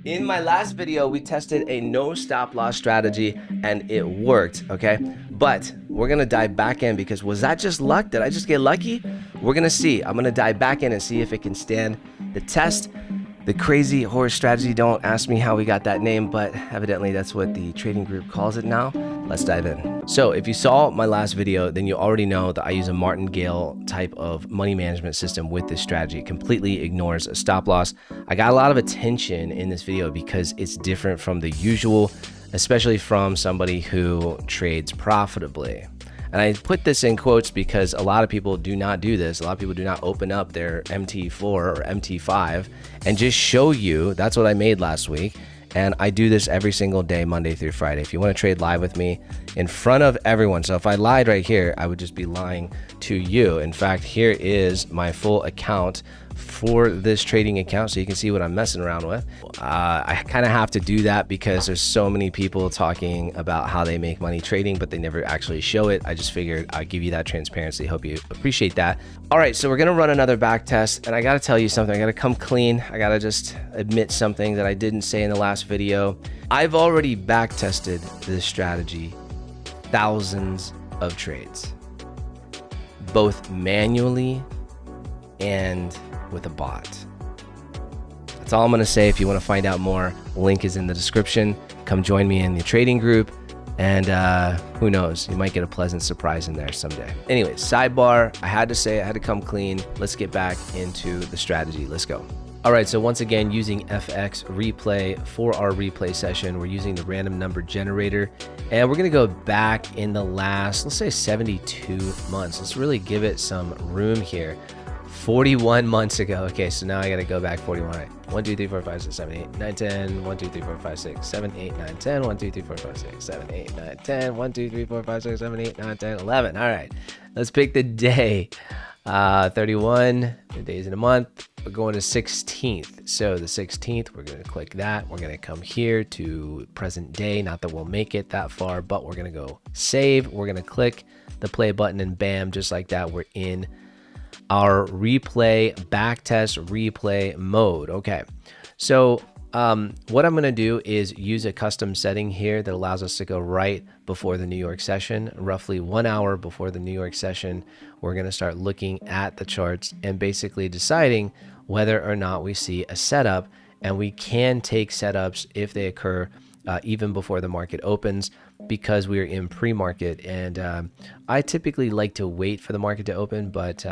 In my last video, we tested a no stop loss strategy and it worked, okay? But we're gonna dive back in because was that just luck? Did I just get lucky? We're gonna see. I'm gonna dive back in and see if it can stand the test. The crazy horse strategy, don't ask me how we got that name, but evidently that's what the trading group calls it now. Let's dive in. So if you saw my last video, then you already know that I use a martingale type of money management system with this strategy. It completely ignores a stop loss. I got a lot of attention in this video because it's different from the usual, especially from somebody who trades profitably. And I put this in quotes because a lot of people do not do this. A lot of people do not open up their MT4 or MT5 and just show you. That's what I made last week. And I do this every single day, Monday through Friday. If you want to trade live with me in front of everyone. So if I lied right here, I would just be lying to you. In fact, here is my full account for this trading account so you can see what I'm messing around with. I kind of have to do that because there's so many people talking about how they make money trading, but they never actually show it. I just figured I'd give you that transparency. Hope you appreciate that. All right, so we're gonna run another back test, and I gotta tell you something. I gotta come clean. I gotta just admit something that I didn't say in the last video. I've already back tested this strategy thousands of trades, both manually and with a bot. That's all I'm gonna say. If you want to find out more, link is in the description. Come join me in the trading group, and who knows, you might get a pleasant surprise in there someday. Anyways, sidebar, I had to say, I had to come clean. Let's get back into the strategy. Let's go. All right, so once again, using FX replay for our replay session, we're using the random number generator, and we're gonna go back in the last, let's say 72 months. Let's really give it some room here. 41 months ago. Okay, so now I gotta go back 41. Right. 1, 2, 3, 4, 5, 6, 7, 8, 9, 10. 1, 2, 3, 4, 5, 6, 7, 8, 9, 10. 1, 2, 3, 4, 5, 6, 7, 8, 9, 10. 1, 2, 3, 4, 5, 6, 7, 8, 9, 10, 11. All right, let's pick the day. 31 days in a month. We're going to 16th. So the 16th, we're gonna click that. We're gonna come here to present day. Not that we'll make it that far, but we're gonna go save. We're gonna click the play button, and bam, just like that, we're in our replay backtest replay mode. Okay, so what I'm going to do is use a custom setting here that allows us to go right before the New York session. Roughly 1 hour before the New York session, we're going to start looking at the charts and basically deciding whether or not we see a setup, and we can take setups if they occur even before the market opens, because we're in pre-market. And I typically like to wait for the market to open, but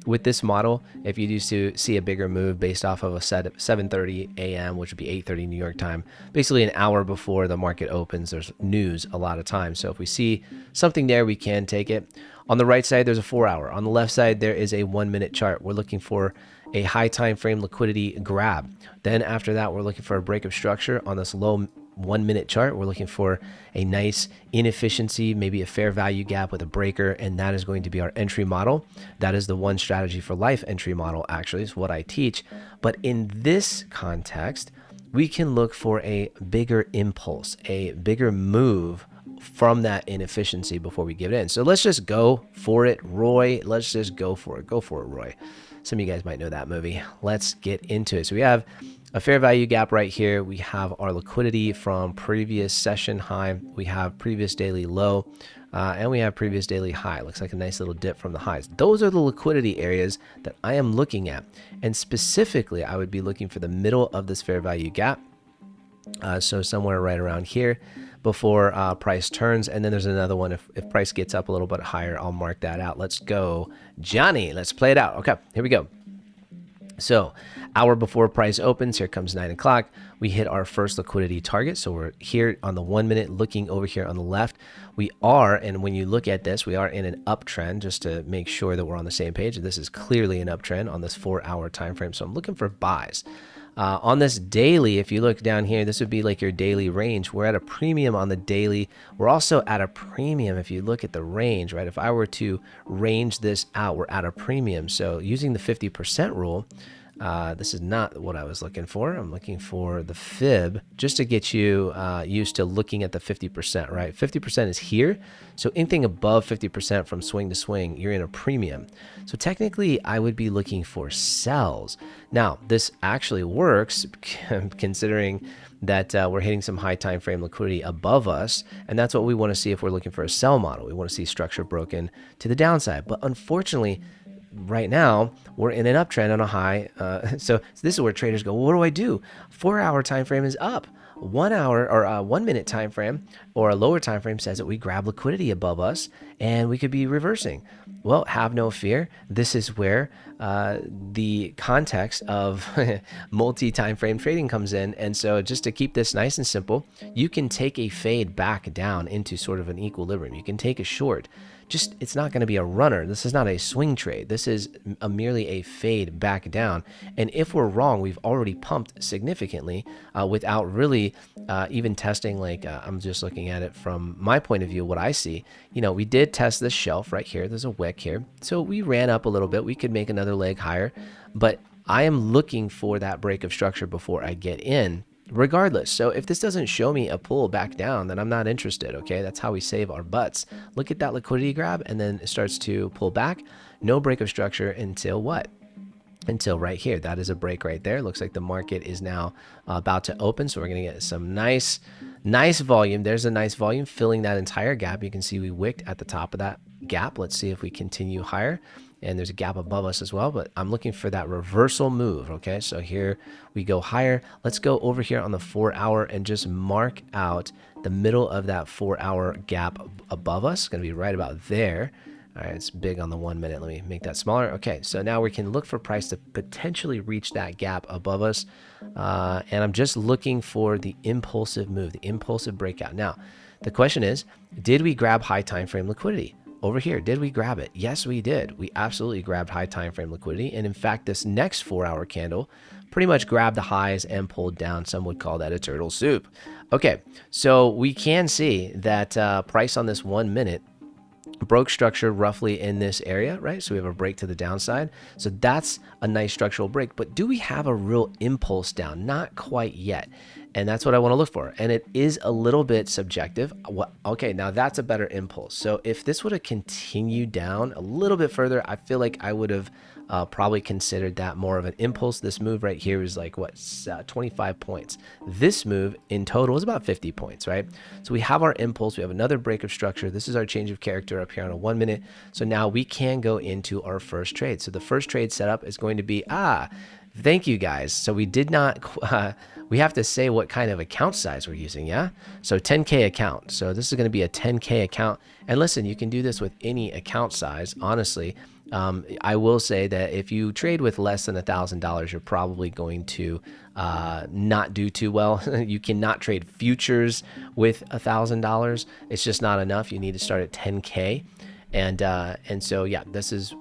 with this model, if you do see a bigger move based off of a set of 7:30 a.m., which would be 8:30 New York time, basically an hour before the market opens, there's news a lot of times. So if we see something there, we can take it. On the right side, there's a 4 hour. On the left side, there is a 1 minute chart. We're looking for a high time frame liquidity grab. Then after that, we're looking for a break of structure on this low 1 minute chart. We're looking for a nice inefficiency, maybe a fair value gap with a breaker, and that is going to be our entry model. That is the one strategy for life entry model, actually, is what I teach. But in this context, we can look for a bigger impulse, a bigger move from that inefficiency before we give it in. So let's just go for it, Roy. Let's just go for it. Go for it, Roy. Some of you guys might know that movie. Let's get into it. So we have a fair value gap right here. We have our liquidity from previous session high. We have previous daily low, and we have previous daily high. Looks like a nice little dip from the highs. Those are the liquidity areas that I am looking at. And specifically, I would be looking for the middle of this fair value gap. So somewhere right around here before price turns. And then there's another one. If price gets up a little bit higher, I'll mark that out. Let's go, Johnny. Let's play it out. Okay, here we go. So hour before price opens, here comes 9 o'clock. We hit our first liquidity target. So we're here on the 1 minute, looking over here on the left. We are, and when you look at this, we are in an uptrend, just to make sure that we're on the same page. This is clearly an uptrend on this 4 hour time frame. So I'm looking for buys. On this daily, if you look down here, this would be like your daily range. We're at a premium on the daily. We're also at a premium if you look at the range, right? If I were to range this out, we're at a premium. So using the 50% rule, This is not what I was looking for. I'm looking for the fib just to get you used to looking at the 50%, right? 50% is here. So anything above 50% from swing to swing, you're in a premium. So technically, I would be looking for sells. Now, this actually works considering that we're hitting some high time frame liquidity above us, and that's what we want to see if we're looking for a sell model. We want to see structure broken to the downside. But unfortunately, right now we're in an uptrend on a high. So this is where traders go, well, what do I do? 4-hour time frame is up. 1 hour or a 1 minute time frame or a lower time frame says that we grab liquidity above us and we could be reversing. Well, have no fear. This is where the context of multi-time frame trading comes in. And so just to keep this nice and simple, you can take a fade back down into sort of an equilibrium. You can take a short. Just, it's not going to be a runner. This is not a swing trade. This is merely a fade back down. And if we're wrong, we've already pumped significantly without really even testing. Like I'm just looking at it from my point of view, what I see. You know, we did test this shelf right here. There's a wick here. So we ran up a little bit. We could make another leg higher. But I am looking for that break of structure before I get in, regardless. So if this doesn't show me a pull back down, then I'm not interested. Okay, that's how we save our butts. Look at that liquidity grab, and then it starts to pull back. No break of structure until what? Until right here. That is a break right there. Looks like the market is now about to open, so we're going to get some nice volume. There's a nice volume filling that entire gap. You can see we wicked at the top of that gap. Let's see if we continue higher. And there's a gap above us as well, but I'm looking for that reversal move. Okay, so here we go higher. Let's go over here on the 4-hour and just mark out the middle of that 4-hour gap above us. It's going to be right about there. All right, it's big on the 1 minute. Let me make that smaller. Okay, so now we can look for price to potentially reach that gap above us. And I'm just looking for the impulsive move, the impulsive breakout. Now, the question is, did we grab high time frame liquidity? Over here, did we grab it? Yes, we did. We absolutely grabbed high time frame liquidity. And in fact, this next 4-hour candle pretty much grabbed the highs and pulled down. Some would call that a turtle soup. Okay, so we can see that price on this 1 minute broke structure roughly in this area, right? So we have a break to the downside. So that's a nice structural break. But do we have a real impulse down? Not quite yet. And that's what I want to look for. And it is a little bit subjective. Okay, now that's a better impulse. So if this would have continued down a little bit further, I feel like I would have probably considered that more of an impulse. This move right here is like, what, 25 points. This move in total is about 50 points, right? So we have our impulse. We have another break of structure. This is our change of character up here on a 1 minute. So now we can go into our first trade. So the first trade setup is going to be, thank you guys. So we did not, we have to say what kind of account size we're using, yeah? So 10K account. So this is going to be a 10K account. And listen, you can do this with any account size, honestly. I will say that if you trade with less than $1,000, you're probably going to not do too well. You cannot trade futures with $1,000. It's just not enough. You need to start at 10K. And so, yeah,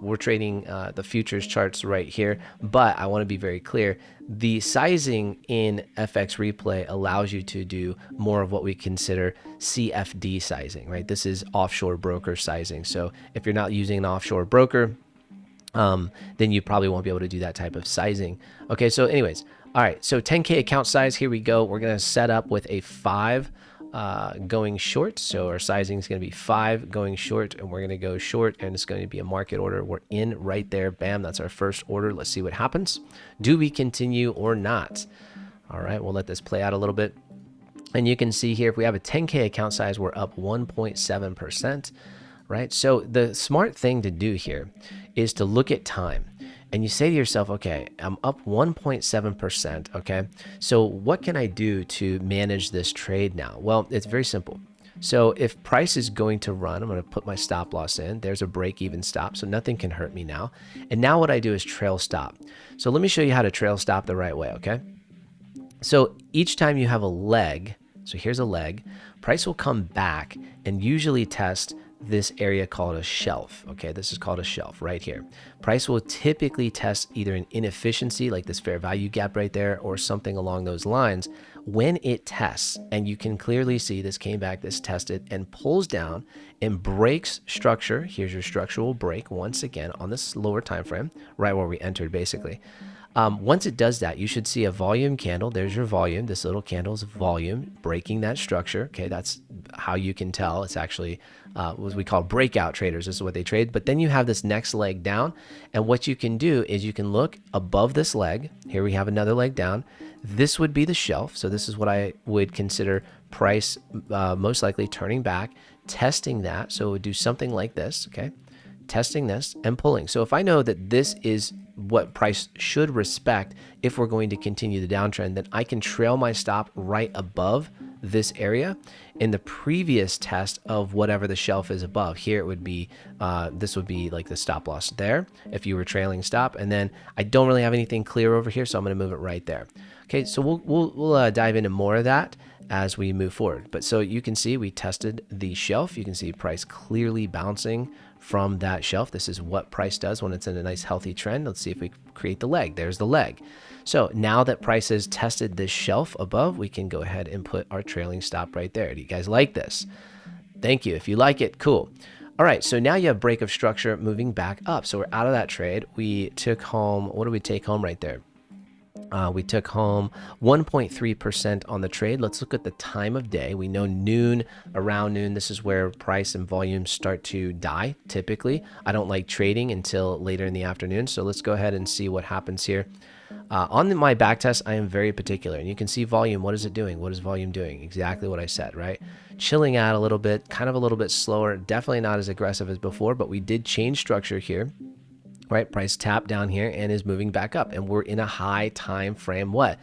we're trading the futures charts right here, but I want to be very clear. The sizing in FX Replay allows you to do more of what we consider CFD sizing, right? This is offshore broker sizing. So if you're not using an offshore broker, then you probably won't be able to do that type of sizing. Okay, so anyways, all right, so 10K account size, here we go. We're going to set up with a 5 going short. So our sizing is going to be 5 going short, and we're going to go short, and it's going to be a market order. We're in right there. Bam, that's our first order. Let's see what happens. Do we continue or not? All right, we'll let this play out a little bit. And you can see here, if we have a 10K account size, we're up 1.7%, right? So the smart thing to do here is to look at time. And you say to yourself, okay, I'm up 1.7%, okay? So what can I do to manage this trade now? Well, it's very simple. So if price is going to run, I'm going to put my stop loss in. There's a break-even stop, so nothing can hurt me now. And now what I do is trail stop. So let me show you how to trail stop the right way, okay? So each time you have a leg, so here's a leg, price will come back and usually test this area called a shelf. Okay, this is called a shelf right here. Price will typically test either an inefficiency like this fair value gap right there or something along those lines. When it tests, and you can clearly see this came back, this tested and pulls down and breaks structure. Here's your structural break once again on this lower time frame, right where we entered basically. Once it does that, you should see a volume candle. There's your volume. This little candle is volume, breaking that structure. Okay, that's how you can tell. It's actually what we call breakout traders. This is what they trade. But then you have this next leg down. And what you can do is you can look above this leg. Here we have another leg down. This would be the shelf. So this is what I would consider price most likely turning back, testing that. So it would do something like this, okay? Testing this and pulling. So if I know that this is what price should respect if we're going to continue the downtrend, then I can trail my stop right above this area in the previous test of whatever the shelf is above. Here it would be, this would be like the stop loss there if you were trailing stop. And then I don't really have anything clear over here, so I'm going to move it right there. Okay, so we'll dive into more of that as we move forward. But so you can see we tested the shelf. You can see price clearly bouncing from that shelf. This is what price does when it's in a nice healthy trend. Let's see if we create the leg. There's the leg. So now that price has tested this shelf above, we can go ahead and put our trailing stop right there. Do you guys like this? Thank you. If you like it, cool. All right, so now you have break of structure moving back up. So we're out of that trade. We took home, what did we take home right there? We took home 1.3% on the trade. Let's look at the time of day. We know noon, around noon, this is where price and volume start to die typically. I don't like trading until later in the afternoon. So let's go ahead and see what happens here. On my back test, I am very particular. And you can see volume. What is it doing? What is volume doing? Exactly what I said, right? Chilling out a little bit, kind of a little bit slower. Definitely not as aggressive as before, but we did change structure here. Right, price tap down here and is moving back up, and we're in a high time frame. What?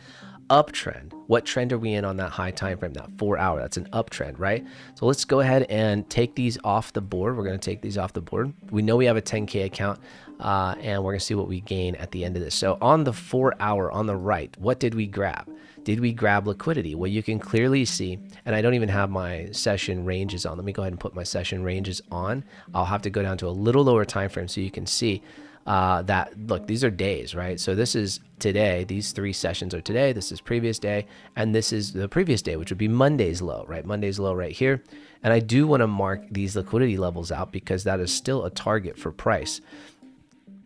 Uptrend. What trend are we in on that high time frame? That 4 hour. That's an uptrend, right? So let's go ahead and take these off the board. We're going to take these off the board. We know we have a 10K account, and we're going to see what we gain at the end of this. So on the 4 hour on the right, what did we grab? Did we grab liquidity? Well, you can clearly see, and I don't even have my session ranges on. Let me go ahead and put my session ranges on. I'll have to go down to a little lower time frame so you can see. That look, these are days, right? So this is today. These 3 sessions are today. This is previous day, and this is the previous day, which would be Monday's low, right? Monday's low right here. And I do want to mark these liquidity levels out because that is still a target for price.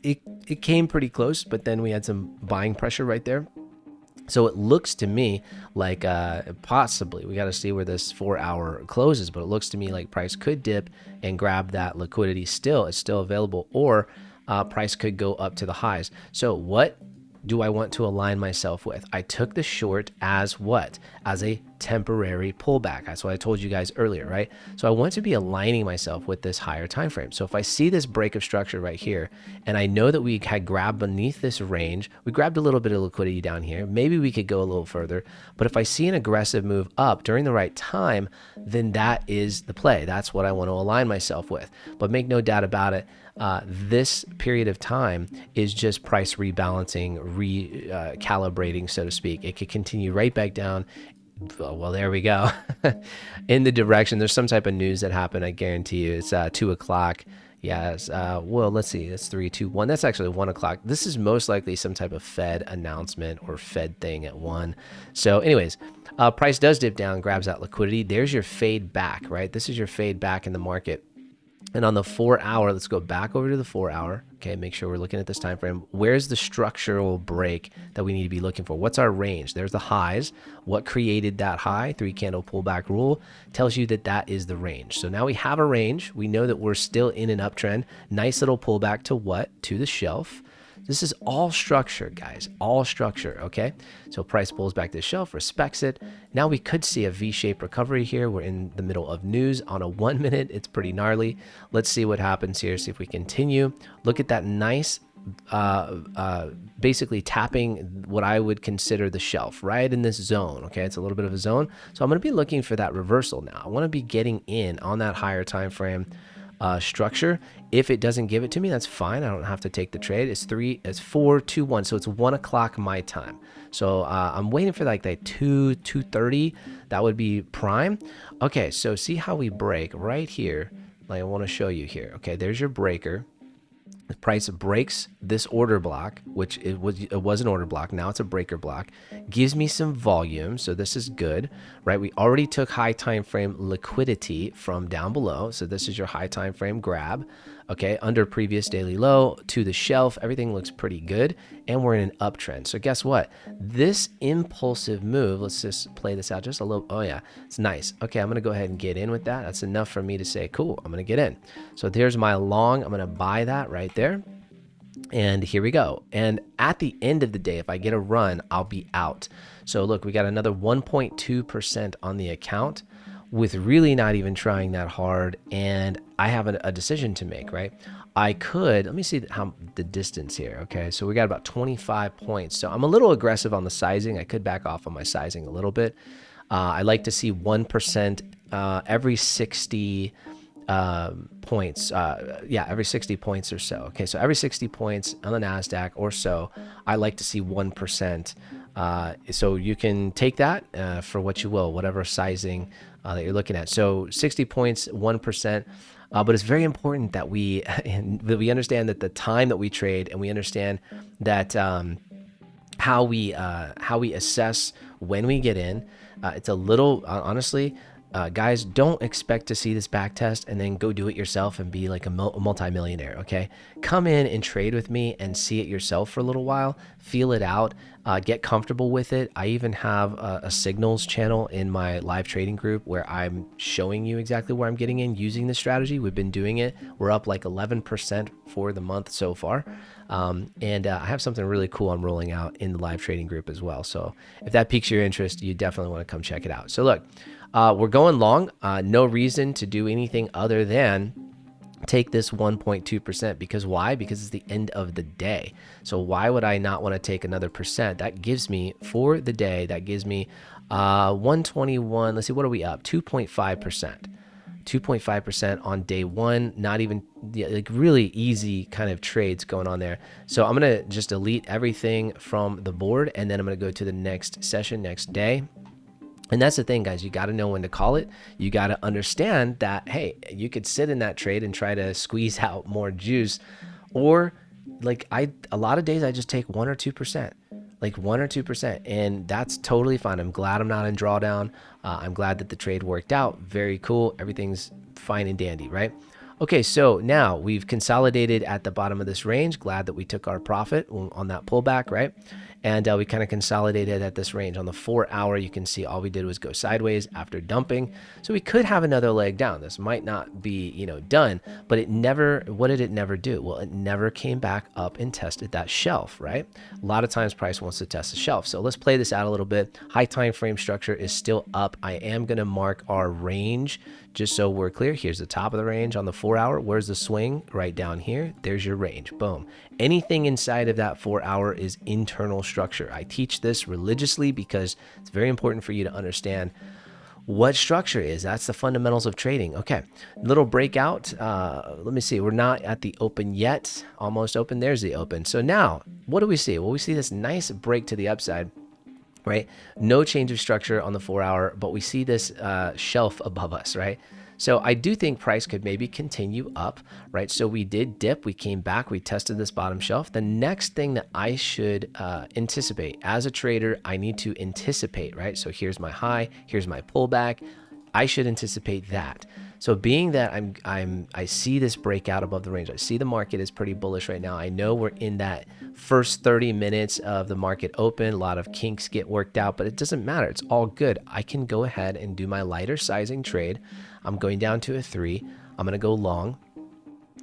It came pretty close, but then we had some buying pressure right there. So it looks to me like possibly we got to see where this 4 hour closes, but it looks to me like price could dip and grab that liquidity. Still, it's still available, or price could go up to the highs. So what do I want to align myself with? I took the short as what? As a temporary pullback. That's what I told you guys earlier, right? So I want to be aligning myself with this higher time frame. So if I see this break of structure right here, and I know that we had grabbed beneath this range, we grabbed a little bit of liquidity down here. Maybe we could go a little further, but if I see an aggressive move up during the right time, then that is the play. That's what I want to align myself with. But make no doubt about it, this period of time is just price rebalancing, recalibrating, so to speak. It could continue right back down. Well, there we go. In the direction, there's some type of news that happened. I guarantee you it's 2 o'clock. Yes. Well, let's see. It's 3, 2, 1. That's actually 1 o'clock. This is most likely some type of Fed announcement or Fed thing at 1. So anyways, price does dip down, grabs that liquidity. There's your fade back, right? This is your fade back in the market. And on the 4 hour, let's go back over to the 4 hour. Okay, make sure we're looking at this time frame. Where's the structural break that we need to be looking for? What's our range? There's the highs. What created that high? 3 candle pullback rule tells you that that is the range. So now we have a range. We know that we're still in an uptrend. Nice little pullback to what? To the shelf. This is all structure, guys, all structure, okay? So price pulls back to the shelf, respects it. Now we could see a V-shaped recovery here. We're in the middle of news on a 1 minute. It's pretty gnarly. Let's see what happens here. See if we continue. Look at that nice, basically tapping what I would consider the shelf right in this zone, okay? It's a little bit of a zone. So I'm gonna be looking for that reversal now. I wanna be getting in on that higher time frame structure. If it doesn't give it to me, that's fine. I don't have to take the trade. It's 4, 2, 1. So it's 1 o'clock my time. So I'm waiting for like that 2:30. That would be prime. Okay, so see how we break right here. Like I want to show you here. Okay, there's your breaker. The price breaks this order block, which it was an order block. Now it's a breaker block. Gives me some volume, so this is good, right? We already took high time frame liquidity from down below, so this is your high time frame grab. okay, under previous daily low to the shelf. Everything looks pretty good, and we're in an uptrend. So guess what? This impulsive move, let's just play this out just a little. Oh yeah, it's nice. Okay, I'm gonna go ahead and get in with that. That's enough for me to say, cool, I'm gonna get in. So there's my long. I'm gonna buy that right there. And here we go. And at the end of the day, if I get a run, I'll be out. So look, we got another 1.2% on the account with really not even trying that hard. And I have a decision to make, right? I could, let me see how the distance here. Okay, so we got about 25 points. So I'm a little aggressive on the sizing. I could back off on my sizing a little bit. I like to see 1% every 60 points. Yeah, every 60 points or so. Okay, so every 60 points on the Nasdaq or so, I like to see 1%. So you can take that for what you will, whatever sizing that you're looking at. So 60 points, 1%. But it's very important that we that we understand that the time that we trade, and we understand that how we assess when we get in. It's a little honestly. Guys, don't expect to see this back test and then go do it yourself and be like a multi-millionaire, okay? Come in and trade with me and see it yourself for a little while, feel it out, get comfortable with it. I even have a signals channel in my live trading group where I'm showing you exactly where I'm getting in using this strategy. We've been doing it. We're up like 11% for the month so far. And I have something really cool I'm rolling out in the live trading group as well. So if that piques your interest, you definitely want to come check it out. So look, we're going long. No reason to do anything other than take this 1.2%. Because why? Because it's the end of the day. So why would I not want to take another percent? That gives me, for the day, that gives me 121. Let's see, what are we up? 2.5%. 2.5% on day one. Not even like really easy kind of trades going on there. So I'm going to just delete everything from the board, and then I'm going to go to the next session, next day. And that's the thing, guys, you got to know when to call it. You got to understand that, hey, you could sit in that trade and try to squeeze out more juice, or like a lot of days I just take 1 or 2%, like 1 or 2%, and that's totally fine. I'm glad I'm not in drawdown. I'm glad that the trade worked out. Very cool. Everything's fine and dandy, right? Okay, so now we've consolidated at the bottom of this range. Glad that we took our profit on that pullback, right? And we kind of consolidated at this range. On the 4 hour, you can see all we did was go sideways after dumping. So we could have another leg down. This might not be, done, but it never, what did it never do? Well, it never came back up and tested that shelf, right? A lot of times price wants to test the shelf. So let's play this out a little bit. High time frame structure is still up. I am going to mark our range just so we're clear. Here's the top of the range on the 4 hour. Where's the swing? Right down here. There's your range. Boom. Anything inside of that 4 hour is internal structure. I teach this religiously because it's very important for you to understand what structure is. That's the fundamentals of trading. Okay, little breakout. Let me see. We're not at the open yet. Almost open. There's the open. So now, what do we see? Well, we see this nice break to the upside. Right? No change of structure on the 4 hour, but we see this shelf above us, right? So I do think price could maybe continue up, right? So we did dip, we came back, we tested this bottom shelf. The next thing that I should anticipate as a trader, I need to anticipate, right? So here's my high, here's my pullback. I should anticipate that. So being that I see this breakout above the range, I see the market is pretty bullish right now. I know we're in that first 30 minutes of the market open. A lot of kinks get worked out, but it doesn't matter. It's all good. I can go ahead and do my lighter sizing trade. I'm going down to a 3. I'm going to go long.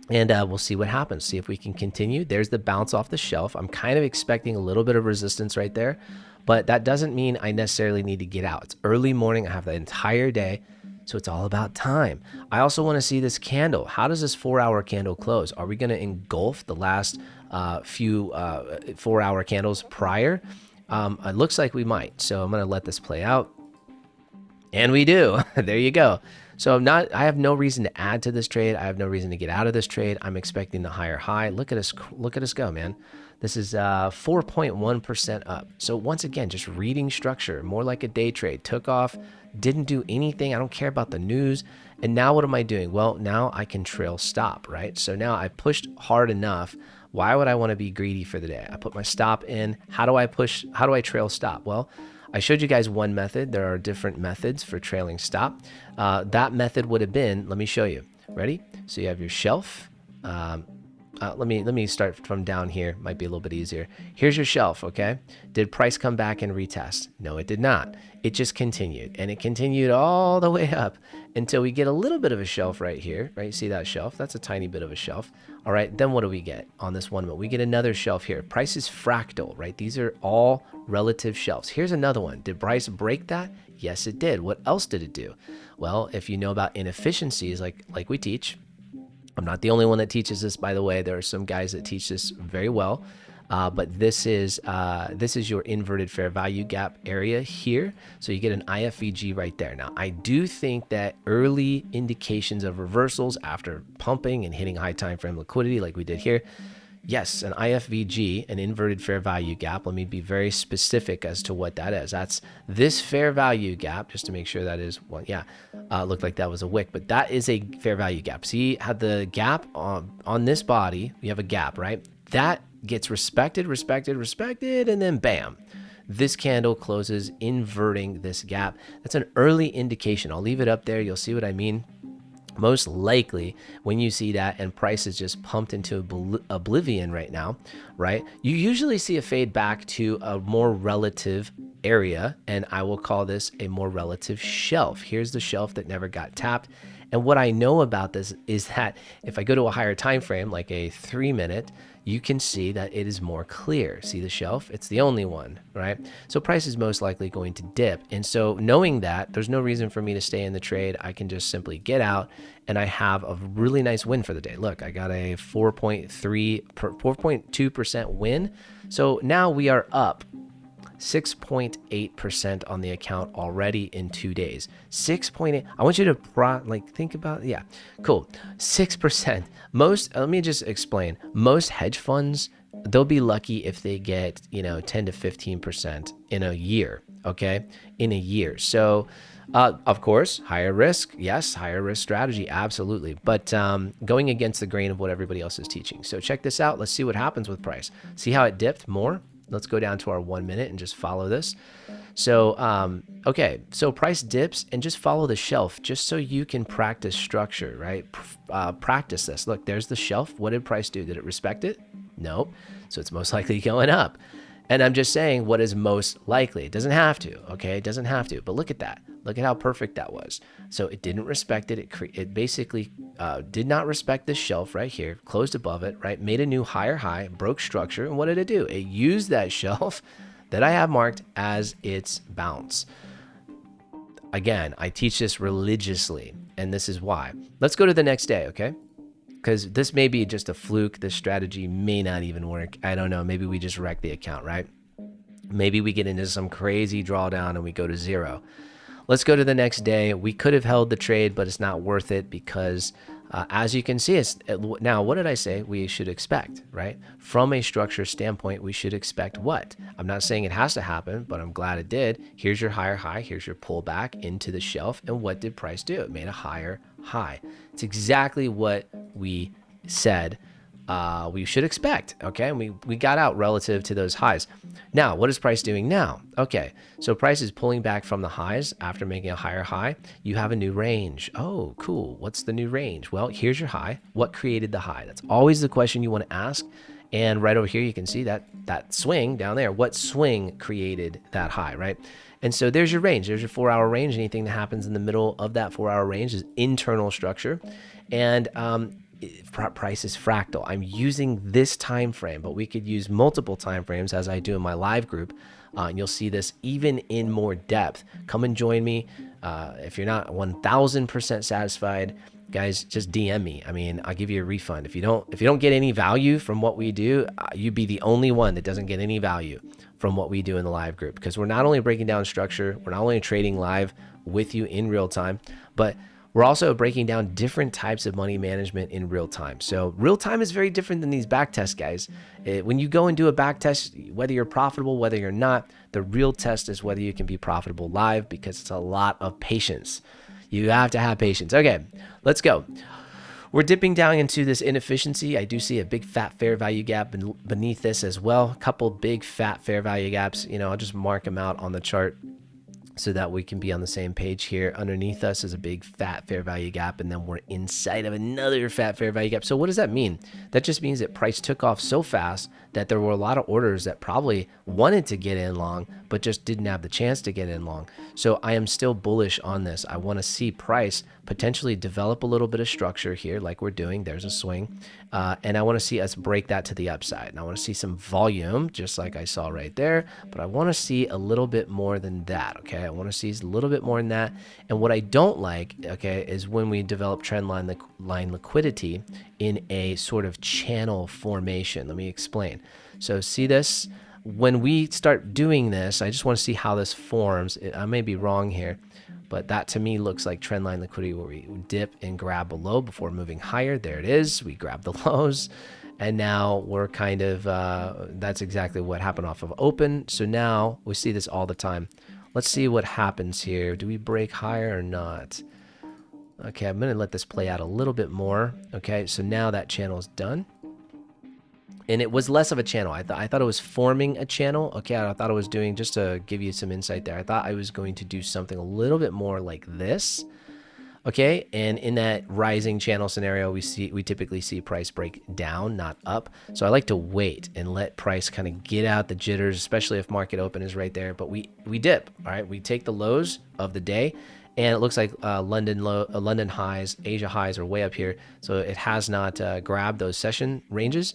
And we'll see what happens. See if we can continue. There's the bounce off the shelf. I'm kind of expecting a little bit of resistance right there, but that doesn't mean I necessarily need to get out. It's early morning. I have the entire day. So it's all about time. I also want to see this candle. How does this 4 hour candle close? Are we going to engulf the last few 4 hour candles prior? It looks like we might. So I'm going to let this play out. And we do. There you go. So I have no reason to add to this trade. I have no reason to get out of this trade. I'm expecting the higher high. Look at us go, man. This is 4.1% up. So once again, just reading structure, more like a day trade. Took off, didn't do anything. I don't care about the news. And now what am I doing? Well, now I can trail stop, right? So now I pushed hard enough. Why would I want to be greedy for the day? I put my stop in. How do I trail stop? Well, I showed you guys one method. There are different methods for trailing stop. That method would have been, let me show you. Ready? So you have your shelf, Let me start from down here. Might be a little bit easier. Here's your shelf, okay? Did price come back and retest? No, it did not. It just continued, and it continued all the way up until we get a little bit of a shelf right here, right? See that shelf? That's a tiny bit of a shelf. All right, then what do we get on this one? We get another shelf here. Price is fractal, right? These are all relative shelves. Here's another one. Did price break that? Yes, it did. What else did it do? Well, if you know about inefficiencies, like we teach, I'm not the only one that teaches this, by the way. There are some guys that teach this very well, but this is your inverted fair value gap area here. So you get an IFVG right there. Now, I do think that early indications of reversals after pumping and hitting high time frame liquidity like we did here, yes, an IFVG, an inverted fair value gap. Let me be very specific as to what that is. That's this fair value gap, just to make sure that is one. Yeah, looked like that was a wick, but that is a fair value gap. See how the gap on this body, you have a gap, right? That gets respected, and then bam. This candle closes inverting this gap. That's an early indication. I'll leave it up there. You'll see what I mean. Most likely when you see that and price is just pumped into oblivion right now, right? You usually see a fade back to a more relative area, and I will call this a more relative shelf. Here's the shelf that never got tapped. And what I know about this is that if I go to a higher time frame, like a 3-minute, you can see that it is more clear. See the shelf? It's the only one, right? So price is most likely going to dip. And so knowing that, there's no reason for me to stay in the trade. I can just simply get out, and I have a really nice win for the day. Look, I got a 4.2% win. So now we are up 6.8% on the account already in 2 days. 6.8. I want you to think about, yeah, cool. 6%. Let me just explain. Most hedge funds, they'll be lucky if they get, 10 to 15% in a year, okay? In a year. So, of course, higher risk. Yes, higher risk strategy. Absolutely. But going against the grain of what everybody else is teaching. So check this out. Let's see what happens with price. See how it dipped more? Let's go down to our 1 minute and just follow this. So, okay, so price dips and just follow the shelf just so you can practice structure, right? Practice this. Look, there's the shelf. What did price do? Did it respect it? Nope. So it's most likely going up. And I'm just saying what is most likely. It doesn't have to, okay? It doesn't have to, but look at that. Look at how perfect that was. So it didn't respect it. It basically did not respect this shelf right here, closed above it, right? Made a new higher high, broke structure. And what did it do? It used that shelf that I have marked as its bounce. Again, I teach this religiously, and this is why. Let's go to the next day, okay? Because this may be just a fluke. This strategy may not even work. I don't know. Maybe we just wreck the account, right? Maybe we get into some crazy drawdown and we go to zero. Let's go to the next day. We could have held the trade, but it's not worth it because as you can see, now what did I say we should expect, right? From a structure standpoint, we should expect what? I'm not saying it has to happen, but I'm glad it did. Here's your higher high. Here's your pullback into the shelf. And what did price do? It made a higher high. It's exactly what we said we should expect, okay? And we got out relative to those highs. Now, what is price doing now? Okay, so price is pulling back from the highs after making a higher high. You have a new range. Oh, cool. What's the new range? Well, here's your high. What created the high? That's always the question you want to ask. And right over here, you can see that swing down there. What swing created that high, right? And so there's your range. There's your 4-hour range. Anything that happens in the middle of that 4-hour range is internal structure. And price is fractal. I'm using this time frame, but we could use multiple time frames as I do in my live group. And you'll see this even in more depth. Come and join me. If you're not 1000% satisfied, guys, just DM me. I mean, I'll give you a refund. If you don't get any value from what we do, you'd be the only one that doesn't get any value from what we do in the live group, because we're not only breaking down structure, we're not only trading live with you in real time, but we're also breaking down different types of money management in real time. So real time is very different than these back tests, guys. When you go and do a back test, whether you're profitable, whether you're not, the real test is whether you can be profitable live, because it's a lot of patience. You have to have patience. Okay, let's go. We're dipping down into this inefficiency. I do see a big fat fair value gap beneath this as well. A couple big fat fair value gaps. I'll just mark them out on the chart. so that we can be on the same page here. Underneath us is a big fat fair value gap, and then we're inside of another fat fair value gap. So what does that mean? That just means that price took off so fast that there were a lot of orders that probably wanted to get in long, but just didn't have the chance to get in long. So I am still bullish on this. I want to see price potentially develop a little bit of structure here like we're doing. There's a swing. And I want to see us break that to the upside. And I want to see some volume, just like I saw right there. But I want to see a little bit more than that, okay? I want to see a little bit more than that. And what I don't like, okay, is when we develop trend line liquidity in a sort of channel formation. Let me explain. So see this? When we start doing this, I just want to see how this forms. I may be wrong here, but that to me looks like trend line liquidity where we dip and grab below before moving higher. There it is. We grab the lows. And now we're kind of, that's exactly what happened off of open. So now we see this all the time. Let's see what happens here. Do we break higher or not? Okay, I'm going to let this play out a little bit more. Okay, so now that channel is done. And it was less of a channel. I thought it was forming a channel. Okay, I thought it was doing, just to give you some insight there, I thought I was going to do something a little bit more like this. Okay, and in that rising channel scenario, we typically see price break down, not up. So I like to wait and let price kind of get out the jitters, especially if market open is right there. But we dip, all right? We take the lows of the day, and it looks like London highs, Asia highs are way up here. So it has not grabbed those session ranges.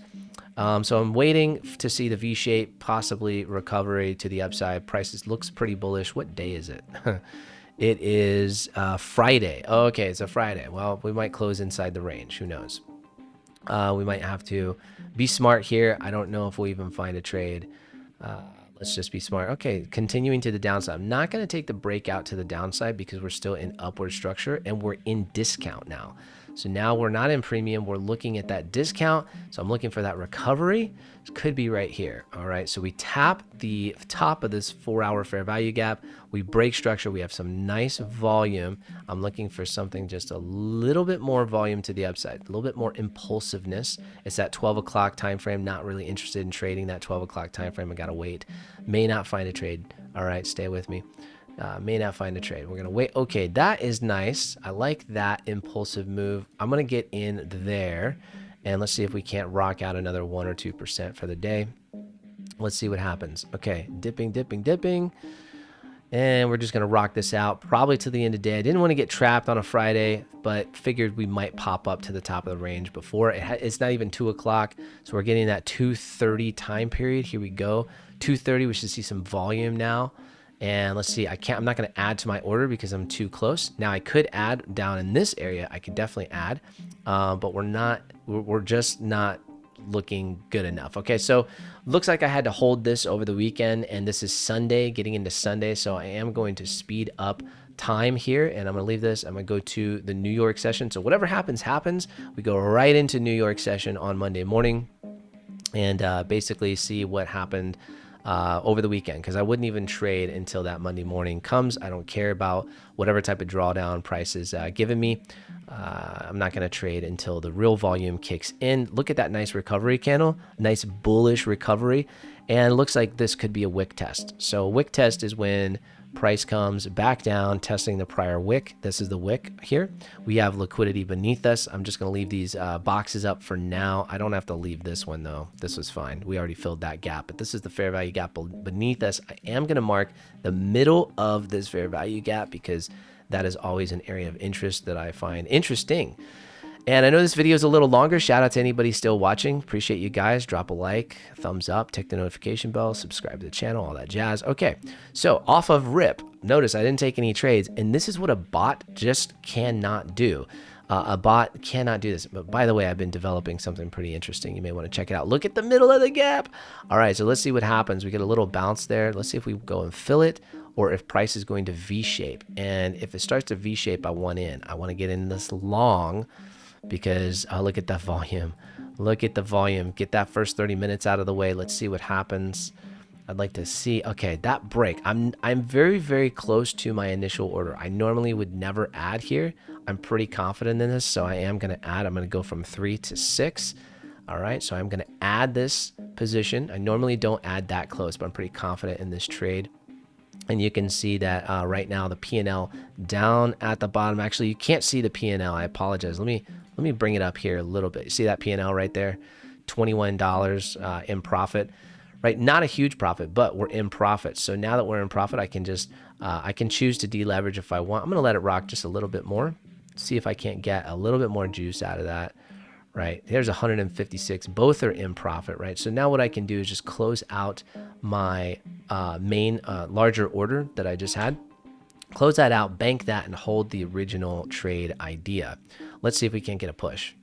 So I'm waiting to see the V-shape, possibly recovery to the upside. Prices looks pretty bullish. What day is it? It is Friday. Oh, okay, it's a Friday. Well, we might close inside the range. Who knows? We might have to be smart here. I don't know if we'll even find a trade. Let's just be smart. Okay, continuing to the downside. I'm not going to take the breakout to the downside because we're still in upward structure and we're in discount now. So now we're not in premium. We're looking at that discount. So I'm looking for that recovery. It could be right here. All right. So we tap the top of this 4-hour fair value gap. We break structure. We have some nice volume. I'm looking for something just a little bit more volume to the upside, a little bit more impulsiveness. It's that 12 o'clock time frame. Not really interested in trading that 12 o'clock time frame. I got to wait. May not find a trade. All right. Stay with me. May not find a trade. We're going to wait. Okay, that is nice. I like that impulsive move. I'm going to get in there, and let's see if we can't rock out another 1 or 2% for the day. Let's see what happens. Okay, dipping, dipping, dipping. And we're just going to rock this out probably to the end of the day. I didn't want to get trapped on a Friday, but figured we might pop up to the top of the range before. It's not even 2 o'clock, so we're getting that 2:30 time period. Here we go. 2:30, we should see some volume now. And let's see, I'm not going to add to my order because I'm too close. Now I could add down in this area. I could definitely add, but we're just not looking good enough. Okay, so looks like I had to hold this over the weekend, and this is Sunday, getting into Sunday. So I am going to speed up time here, and I'm going to leave this. I'm going to go to the New York session. So whatever happens, happens. We go right into New York session on Monday morning and basically see what happened over the weekend, because I wouldn't even trade until that Monday morning comes. I don't care about whatever type of drawdown price is given me. I'm not going to trade until the real volume kicks in. Look at that nice recovery candle, nice bullish recovery, and it looks like this could be a wick test. So a wick test is when price comes back down, testing the prior wick. This is the wick here. We have liquidity beneath us. I'm just going to leave these boxes up for now. I don't have to leave this one though. This was fine. We already filled that gap, but this is the fair value gap beneath us. I am going to mark the middle of this fair value gap because that is always an area of interest that I find interesting. And I know this video is a little longer. Shout out to anybody still watching. Appreciate you guys. Drop a like, thumbs up, tick the notification bell, subscribe to the channel, all that jazz. Okay, so off of rip, notice I didn't take any trades, and this is what a bot just cannot do. A bot cannot do this. But by the way, I've been developing something pretty interesting. You may want to check it out. Look at the middle of the gap. All right, so let's see what happens. We get a little bounce there. Let's see if we go and fill it, or if price is going to V-shape. And if it starts to V-shape, I want in. I want to get in this long, because look at that volume. Look at the volume. Get that first 30 minutes out of the way. Let's see what happens. I'd like to see, okay, that break. I'm very, very close to my initial order. I normally would never add here. I'm pretty confident in this, so I am going to add. I'm going to go from 3 to 6. All right, so I'm going to add this position. I normally don't add that close, but I'm pretty confident in this trade. And you can see that right now the P&L down at the bottom. Actually, you can't see the P&L. I apologize. Let me bring it up here a little bit. You see that P&L right there? $21 in profit, right? Not a huge profit, but we're in profit. So now that we're in profit, I can just I can choose to deleverage if I want. I'm going to let it rock just a little bit more. See if I can't get a little bit more juice out of that. Right, here's 156. Both are in profit, right? So now what I can do is just close out my main larger order that I just had. Close that out, bank that, and hold the original trade idea. Let's see if we can't get a push.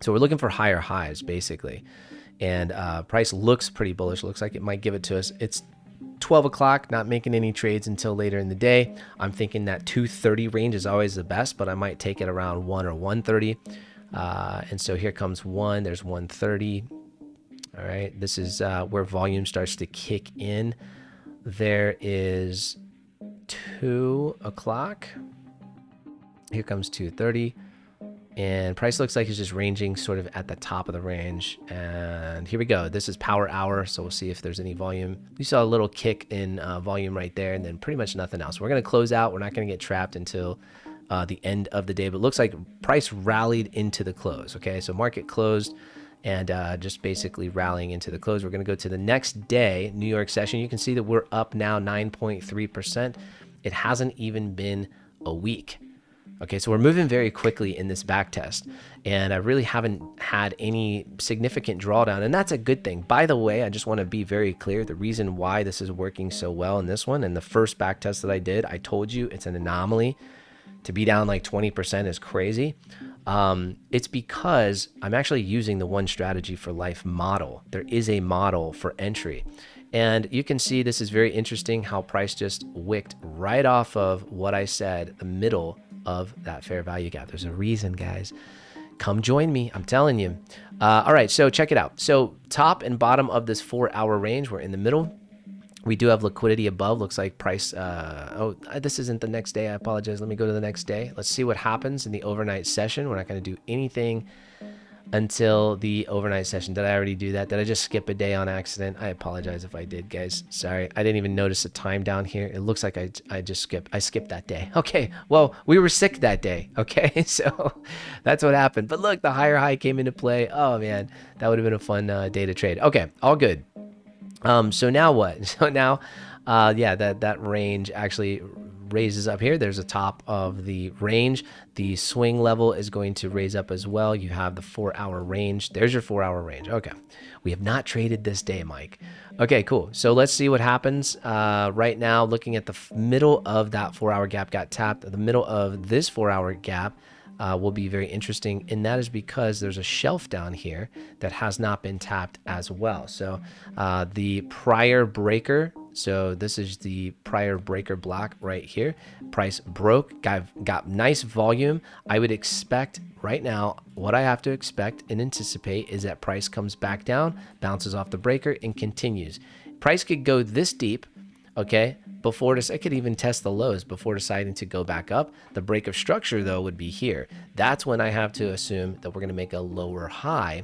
So we're looking for higher highs, basically. And price looks pretty bullish. Looks like it might give it to us. It's 12 o'clock, not making any trades until later in the day. I'm thinking that 230 range is always the best, but I might take it around 1 or 130. And so here comes 1, there's 130. All right, this is where volume starts to kick in. There is 2 o'clock. Here comes 230. And price looks like it's just ranging sort of at the top of the range. And here we go. This is power hour, so we'll see if there's any volume. We saw a little kick in volume right there, and then pretty much nothing else. We're going to close out. We're not going to get trapped until the end of the day, but it looks like price rallied into the close. Okay, so market closed and just basically rallying into the close. We're going to go to the next day, New York session. You can see that we're up now 9.3%. It hasn't even been a week. Okay, so we're moving very quickly in this back test, and I really haven't had any significant drawdown, and that's a good thing. By the way, I just want to be very clear. The reason why this is working so well in this one, and the first back test that I did, I told you it's an anomaly. To be down like 20% is crazy. It's because I'm actually using the one strategy for life model. There is a model for entry. And you can see this is very interesting how price just wicked right off of what I said, the middle of that fair value gap. There's a reason, guys. Come join me. I'm telling you. All right, so check it out. So top and bottom of this 4-hour range, we're in the middle. We do have liquidity above. Looks like price. Oh, this isn't the next day. I apologize. Let me go to the next day. Let's see what happens in the overnight session. We're not going to do anything until the overnight session. Did I already do that? Did I just skip a day on accident? I apologize if I did, guys. Sorry. I didn't even notice the time down here. It looks like I skipped that day. Okay. Well, we were sick that day. Okay. So that's what happened. But look, the higher high came into play. Oh, man. That would have been a fun day to trade. Okay. All good. So now what? So now, yeah, that range actually raises up here. There's a top of the range. The swing level is going to raise up as well. You have the 4-hour range. There's your 4-hour range. Okay. We have not traded this day, Mike. Okay, cool. So let's see what happens. Right now, looking at the middle of that 4-hour gap got tapped. The middle of this 4-hour gap will be very interesting, and that is because there's a shelf down here that has not been tapped as well. So the prior breaker, so this is the prior breaker block right here. Price broke, got nice volume. I would expect right now, what I have to expect and anticipate is that price comes back down, bounces off the breaker, and continues. Price could go this deep, okay, before this, I could even test the lows before deciding to go back up. The break of structure, though, would be here. That's when I have to assume that we're going to make a lower high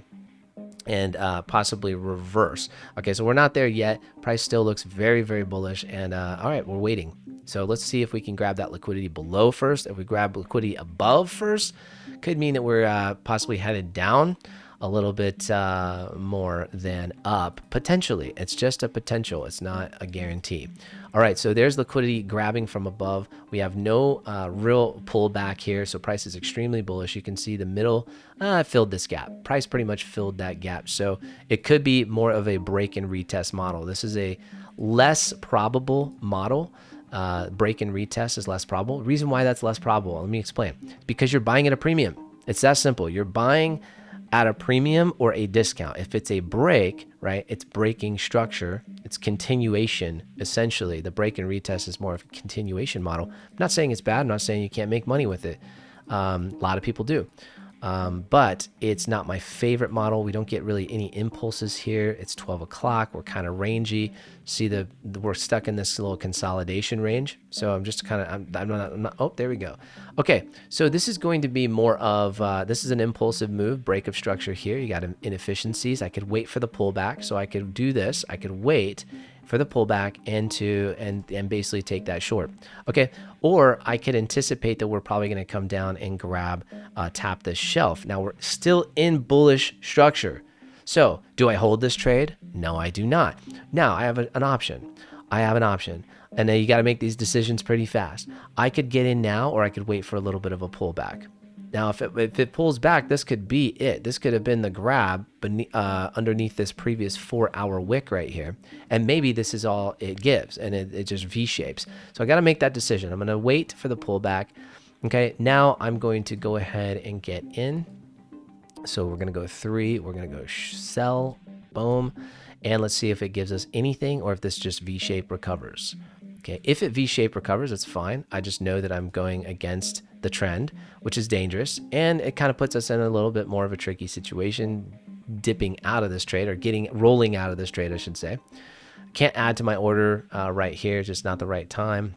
and possibly reverse. Okay, so we're not there yet. Price still looks very, very bullish. And all right, we're waiting. So let's see if we can grab that liquidity below first. If we grab liquidity above first, could mean that we're possibly headed down a little bit more than up, potentially. It's just a potential. It's not a guarantee. All right, so there's liquidity grabbing from above. We have no real pullback here, so price is extremely bullish. You can see the middle filled this gap. Price pretty much filled that gap, so it could be more of a break and retest model. This is a less probable model. Break and retest is less probable. Reason why that's less probable, let me explain. Because you're buying at a premium. It's that simple. You're buying at a premium or a discount. If it's a break, right, it's breaking structure. It's continuation, essentially. The break and retest is more of a continuation model. I'm not saying it's bad. I'm not saying you can't make money with it. A lot of people do. But it's not my favorite model. We don't get really any impulses here. It's 12 o'clock. We're kind of rangy. See, we're stuck in this little consolidation range. So I'm just kind of, I'm not, oh, there we go. Okay, so this is going to be more of, this is an impulsive move, break of structure here. You got inefficiencies. I could wait for the pullback. So I could do this. I could wait for the pullback and basically take that short. Okay, or I could anticipate that we're probably going to come down and grab tap this shelf. Now we're still in bullish structure. So do I hold this trade? No, I do not. Now I have an option. And then you got to make these decisions pretty fast. I could get in now, or I could wait for a little bit of a pullback. Now, if it pulls back, this could be it. This could have been the grab underneath this previous 4-hour wick right here. And maybe this is all it gives, and it just V-shapes. So I got to make that decision. I'm going to wait for the pullback. Okay, now I'm going to go ahead and get in. So we're going to go 3. We're going to go sell. Boom. And let's see if it gives us anything, or if this just V-shape recovers. Okay, if it V-shape recovers, it's fine. I just know that I'm going against the trend, which is dangerous, and it kind of puts us in a little bit more of a tricky situation, dipping out of this trade, or rolling out of this trade, I should say. Can't add to my order right here, just not the right time.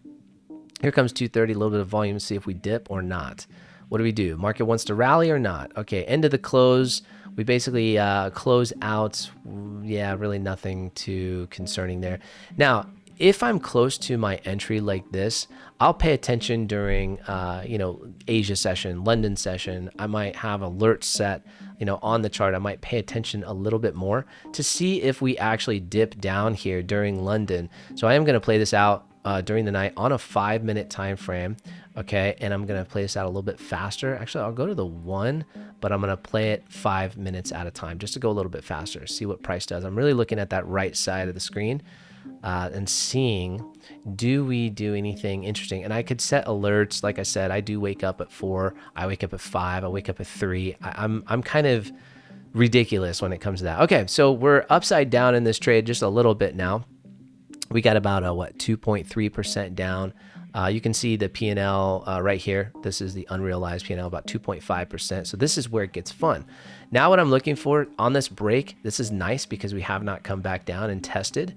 Here comes 230, a little bit of volume, see if we dip or not. What do we do? Market wants to rally or not? Okay, end of the close. We basically close out. Yeah, really nothing too concerning there. Now, if I'm close to my entry like this, I'll pay attention during, Asia session, London session. I might have alerts set, on the chart. I might pay attention a little bit more to see if we actually dip down here during London. So I am going to play this out during the night on a 5-minute time frame. Okay, and I'm going to play this out a little bit faster. Actually, I'll go to the 1, but I'm going to play it 5 minutes at a time just to go a little bit faster, see what price does. I'm really looking at that right side of the screen and seeing, do we do anything interesting? And I could set alerts. Like I said, I do wake up at 4. I wake up at 5. I wake up at 3. I'm kind of ridiculous when it comes to that. Okay, so we're upside down in this trade just a little bit now. We got about 2.3% down. You can see the P&L right here. This is the unrealized P&L, about 2.5%. So this is where it gets fun. Now what I'm looking for on this break, this is nice because we have not come back down and tested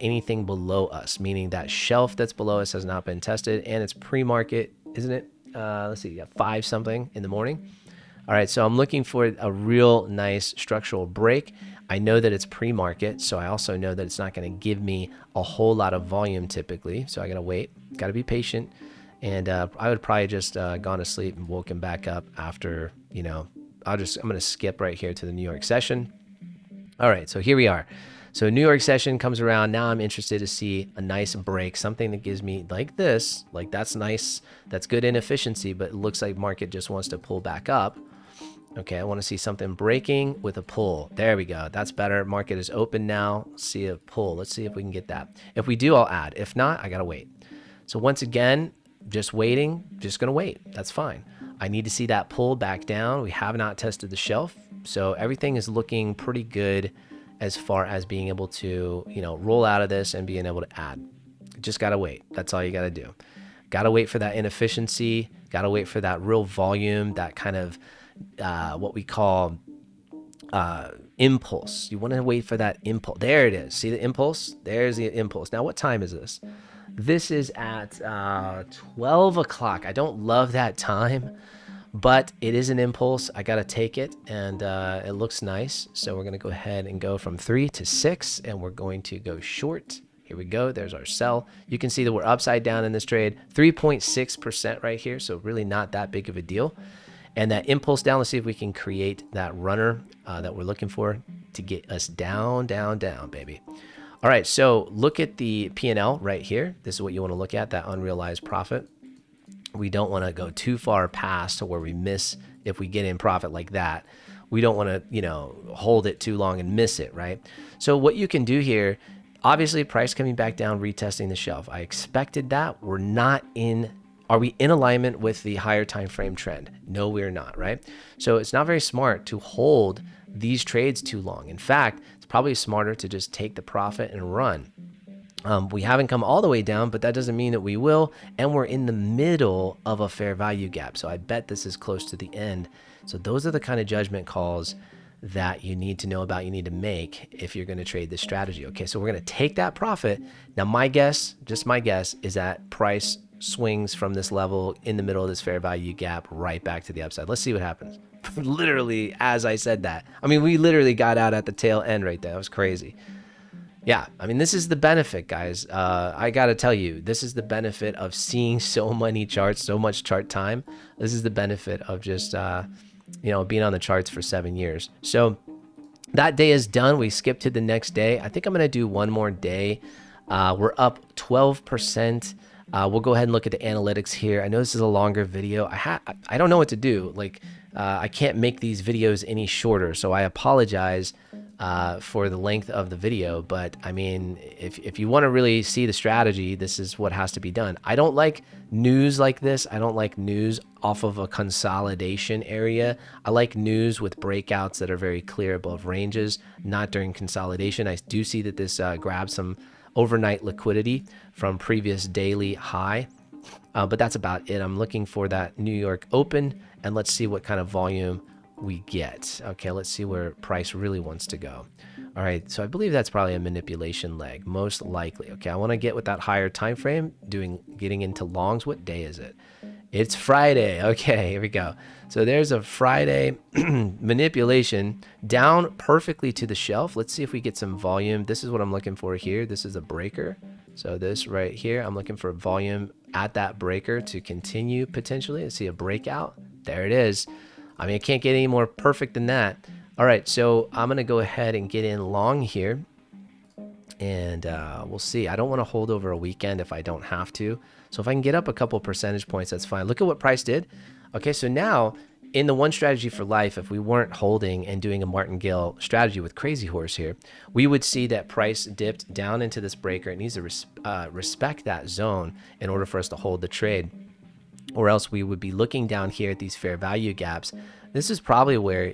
anything below us, meaning that shelf that's below us has not been tested, and it's pre-market, isn't it? Let's see, 5 something in the morning. All right, so I'm looking for a real nice structural break. I know that it's pre-market, so I also know that it's not going to give me a whole lot of volume typically. So I got to wait, got to be patient. And I would probably just gone to sleep and woken back up after, I'm going to skip right here to the New York session. All right, so here we are. So New York session comes around. Now I'm interested to see a nice break, something that gives me like this, like that's nice. That's good inefficiency, but it looks like market just wants to pull back up. Okay, I want to see something breaking with a pull. There we go. That's better. Market is open now. See a pull. Let's see if we can get that. If we do, I'll add. If not, I got to wait. So once again, just waiting, just going to wait. That's fine. I need to see that pull back down. We have not tested the shelf. So everything is looking pretty good as far as being able to, roll out of this and being able to add. Just got to wait. That's all you got to do. Got to wait for that inefficiency. Got to wait for that real volume, that kind of what we call impulse. You want to wait for that impulse. There it is. See the impulse? There's the impulse. Now, what time is this? This is at 12 o'clock. I don't love that time, but it is an impulse. I got to take it, and it looks nice. So we're going to go ahead and go from 3 to 6, and we're going to go short. Here we go. There's our sell. You can see that we're upside down in this trade, 3.6% right here. So really not that big of a deal. And that impulse down, let's see if we can create that runner that we're looking for to get us down, down, down, baby. All right, so look at the P&L right here. This is what you want to look at, that unrealized profit. We don't want to go too far past to where we miss if we get in profit like that. We don't want to, hold it too long and miss it, right? So what you can do here, obviously price coming back down, retesting the shelf. I expected that. We're not in. Are we in alignment with the higher time frame trend? No, we're not, right? So it's not very smart to hold these trades too long. In fact, it's probably smarter to just take the profit and run. We haven't come all the way down, but that doesn't mean that we will. And we're in the middle of a fair value gap. So I bet this is close to the end. So those are the kind of judgment calls that you need to know about, you need to make if you're going to trade this strategy. Okay, so we're going to take that profit. Now, my guess, just my guess, is that price swings from this level in the middle of this fair value gap right back to the upside. Let's see what happens. Literally, as I said that. I mean, we literally got out at the tail end right there. That was crazy. Yeah, I mean, this is the benefit, guys. I got to tell you, this is the benefit of seeing so many charts, so much chart time. This is the benefit of just, being on the charts for 7 years. So that day is done. We skip to the next day. I think I'm going to do one more day. We're up 12%. We'll go ahead and look at the analytics here. I know this is a longer video. I don't know what to do. Like, I can't make these videos any shorter, so I apologize for the length of the video. But I mean, if you want to really see the strategy, this is what has to be done. I don't like news like this. I don't like news off of a consolidation area. I like news with breakouts that are very clear above ranges, not during consolidation. I do see that this grabs some overnight liquidity from previous daily high, but that's about it. I'm looking for that New York open, and let's see what kind of volume we get. Okay, let's see where price really wants to go. All right, so I believe that's probably a manipulation leg, most likely. Okay, I want to get with that higher time frame, getting into longs. What day is it? It's Friday. Okay, here we go. So there's a Friday manipulation down perfectly to the shelf. Let's see if we get some volume. This is what I'm looking for here. This is a breaker. So this right here, I'm looking for volume at that breaker to continue potentially. Let's see a breakout. There it is. I mean, it can't get any more perfect than that. All right, so I'm going to go ahead and get in long here. And we'll see. I don't want to hold over a weekend if I don't have to. So if I can get up a couple percentage points, that's fine. Look at what price did. Okay, so now in the one strategy for life, if we weren't holding and doing a martingale strategy with Crazy Horse here, we would see that price dipped down into this breaker. It needs to respect that zone in order for us to hold the trade, or else we would be looking down here at these fair value gaps. This is probably where,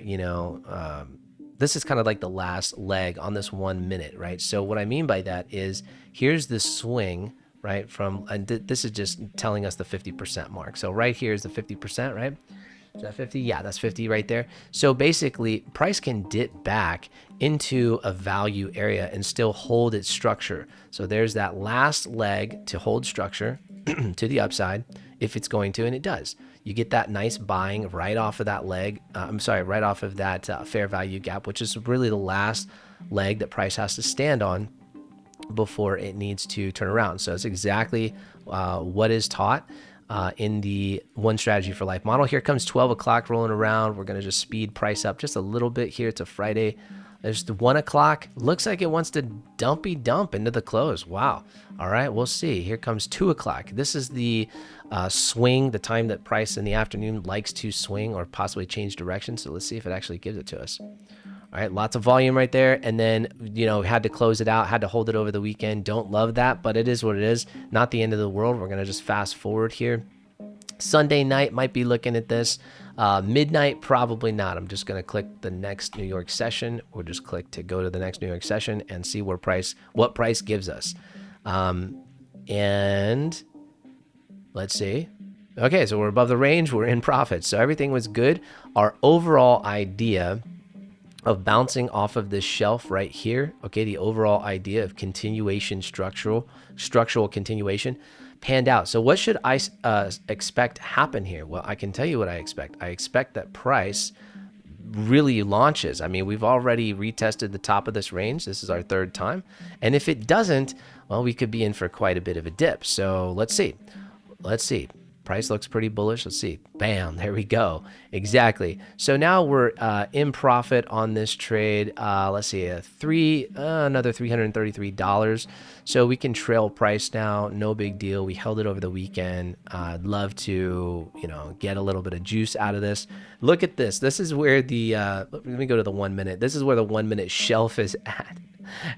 this is kind of like the last leg on this 1 minute, right? So what I mean by that is here's the swing, right? And this is just telling us the 50% mark. So right here is the 50%, right? Is that 50? Yeah, that's 50 right there. So basically, price can dip back into a value area and still hold its structure. So there's that last leg to hold structure to the upside if it's going to, and it does. You get that nice buying right off of that leg. Right off of that fair value gap, which is really the last leg that price has to stand on before it needs to turn around. So it's exactly what is taught in the one strategy for life model. Here comes 12 o'clock rolling around. We're going to just speed price up just a little bit here. It's a Friday. There's the 1 o'clock. Looks like it wants to dump into the close. Wow. All right, we'll see. Here comes 2 o'clock. This is the swing, the time that price in the afternoon likes to swing or possibly change direction. So let's see if it actually gives it to us. All right, lots of volume right there. And then, had to close it out, had to hold it over the weekend. Don't love that, but it is what it is. Not the end of the world. We're going to just fast forward here. Sunday night might be looking at this. Midnight, probably not. I'm just going to click the next New York session, or just click to go to the next New York session and see what price gives us. And let's see. Okay, so we're above the range. We're in profit. So everything was good. Our overall idea of bouncing off of this shelf right here, okay, the overall idea of continuation, structural continuation, panned out. So what should I expect happen here? Well, I can tell you what I expect. I expect that price really launches. I mean, we've already retested the top of this range. This is our third time. And if it doesn't, well, we could be in for quite a bit of a dip. So let's see. Price looks pretty bullish. Let's see. Bam, there we go. Exactly. So now we're in profit on this trade. Let's see, another $333. So we can trail price now. No big deal. We held it over the weekend. I'd love to, get a little bit of juice out of this. Look at this. This is where let me go to the 1 minute. This is where the 1 minute shelf is at.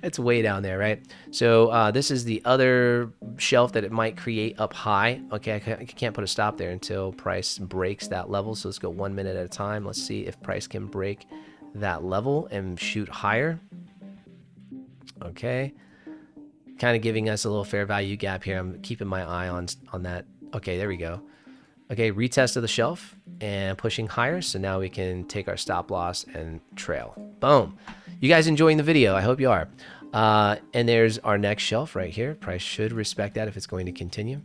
It's way down there, right? So this is the other shelf that it might create up high. Okay, I can't put a stop there until price breaks that level. So let's go 1 minute at a time. Let's see if price can break that level and shoot higher. Okay, kind of giving us a little fair value gap here. I'm keeping my eye on that. Okay, there we go. Okay, retest of the shelf and pushing higher. So now we can take our stop loss and trail. Boom. You guys enjoying the video? I hope you are. And there's our next shelf right here. Price should respect that if it's going to continue.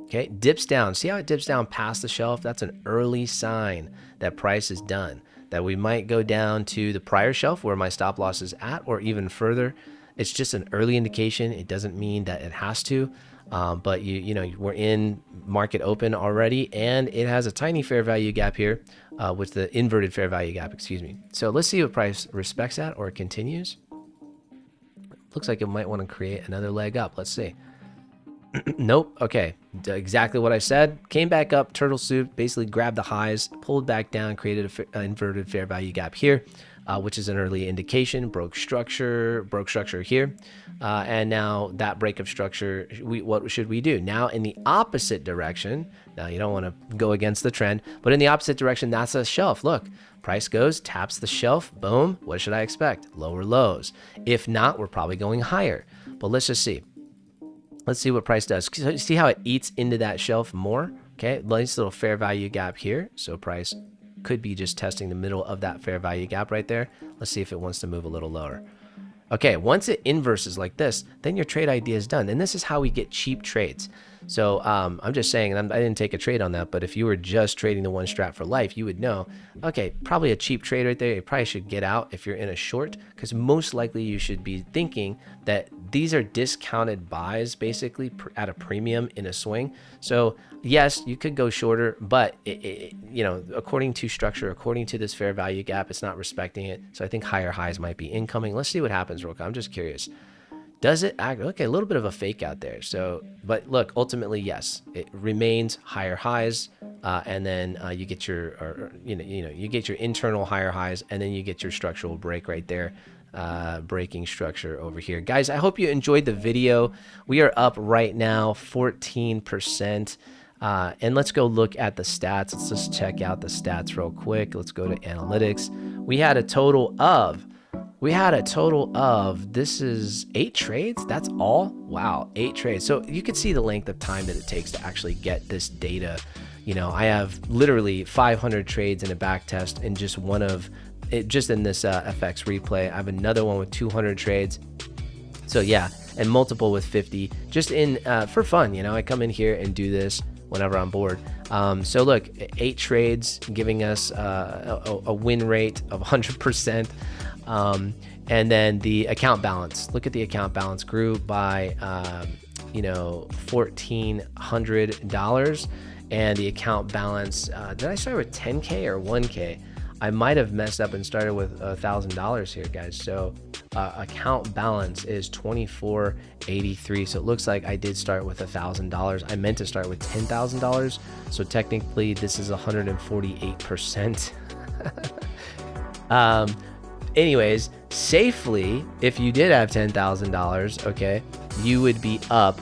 Okay, dips down. See how it dips down past the shelf? That's an early sign that price is done. That we might go down to the prior shelf where my stop loss is at, or even further. It's just an early indication. It doesn't mean that it has to. But you know, we're in market open already, and it has a tiny fair value gap here with the inverted fair value gap, excuse me. So let's see what price respects that or continues. Looks like it might want to create another leg up. Let's see. Nope. Okay. Exactly what I said. Came back up, turtle soup, basically grabbed the highs, pulled back down, created an inverted fair value gap here, which is an early indication. Broke structure here. And now that break of structure, what should we do? Now in the opposite direction, now you don't want to go against the trend, but in the opposite direction, that's a shelf. Look, price goes, taps the shelf, boom. What should I expect? Lower lows. If not, we're probably going higher. But let's just see. Let's see what price does. See how it eats into that shelf more? Okay, nice little fair value gap here. So price could be just testing the middle of that fair value gap right there. Let's see if it wants to move a little lower. Okay, once it inverses like this, then your trade idea is done. And this is how we get cheap trades. So I'm just saying, and I didn't take a trade on that, but if you were just trading the one strat for life, you would know, okay, probably a cheap trade right there. You probably should get out if you're in a short, because most likely you should be thinking that these are discounted buys basically at a premium in a swing. So yes, you could go shorter, but you know, according to structure, according to this fair value gap, it's not respecting it. So I think higher highs might be incoming. Let's see what happens real quick. I'm just curious. Does it act? Okay, a little bit of a fake out there. So, but look, ultimately, yes, it remains higher highs, and then you get your, you get your internal higher highs, and then you get your structural break right there, breaking structure over here. Guys, I hope you enjoyed the video. We are up right now 14%, and let's go look at the stats. Let's just check out the stats real quick. Let's go to analytics. We had a total of. This is 8 trades. That's all. Wow, 8 trades. So you can see the length of time that it takes to actually get this data. You know, I have literally 500 trades in a back test in just one of it, just in this FX replay. I have another one with 200 trades. So yeah, and multiple with 50, just in for fun. You know, I come in here and do this whenever I'm bored. So look, 8 trades giving us a win rate of 100%. And then the account balance, look at the account balance grew by, $1,400, and the account balance, did I start with 10K or 1K? I might have messed up and started with $1,000 here, guys. So account balance is $2,483. So it looks like I did start with $1,000. I meant to start with $10,000. So technically this is 148%. Anyways, safely, if you did have $10,000, okay, you would be up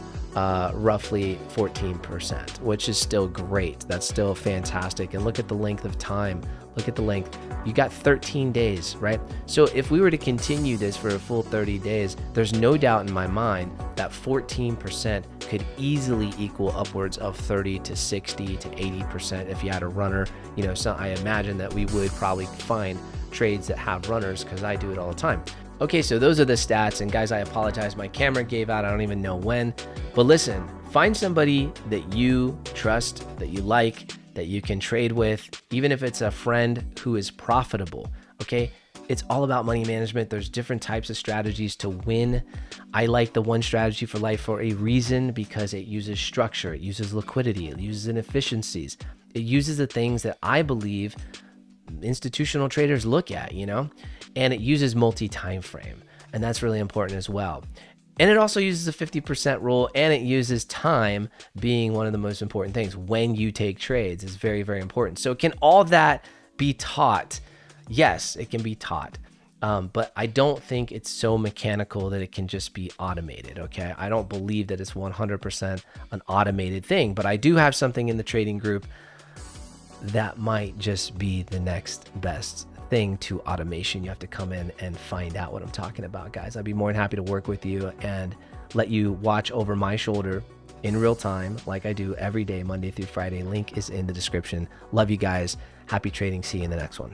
roughly 14%, which is still great. That's still fantastic. And look at the length of time. Look at the length. You got 13 days, right? So if we were to continue this for a full 30 days, there's no doubt in my mind that 14% could easily equal upwards of 30 to 60 to 80% if you had a runner. You know, so I imagine that we would probably find trades that have runners, because I do it all the time. Okay, so those are the stats, and guys, I apologize, my camera gave out. I don't even know when, but listen, find somebody that you trust, that you like, that you can trade with, even if it's a friend who is profitable. Okay, it's all about money management. There's different types of strategies to win. I like the one strategy for life for a reason, because it uses structure, it uses liquidity, it uses inefficiencies, it uses the things that I believe institutional traders look at, you know, and it uses multi-time frame, and that's really important as well. And it also uses a 50% rule, and it uses time being one of the most important things when you take trades. Is very, very important. So can all that be taught? Yes, it can be taught. But I don't think it's so mechanical that it can just be automated. Okay, I don't believe that it's 100% an automated thing, but I do have something in the trading group that might just be the next best thing to automation. You have to come in and find out what I'm talking about, guys. I'd be more than happy to work with you and let you watch over my shoulder in real time, like I do every day, Monday through Friday. Link is in the description. Love you guys. Happy trading. See you in the next one.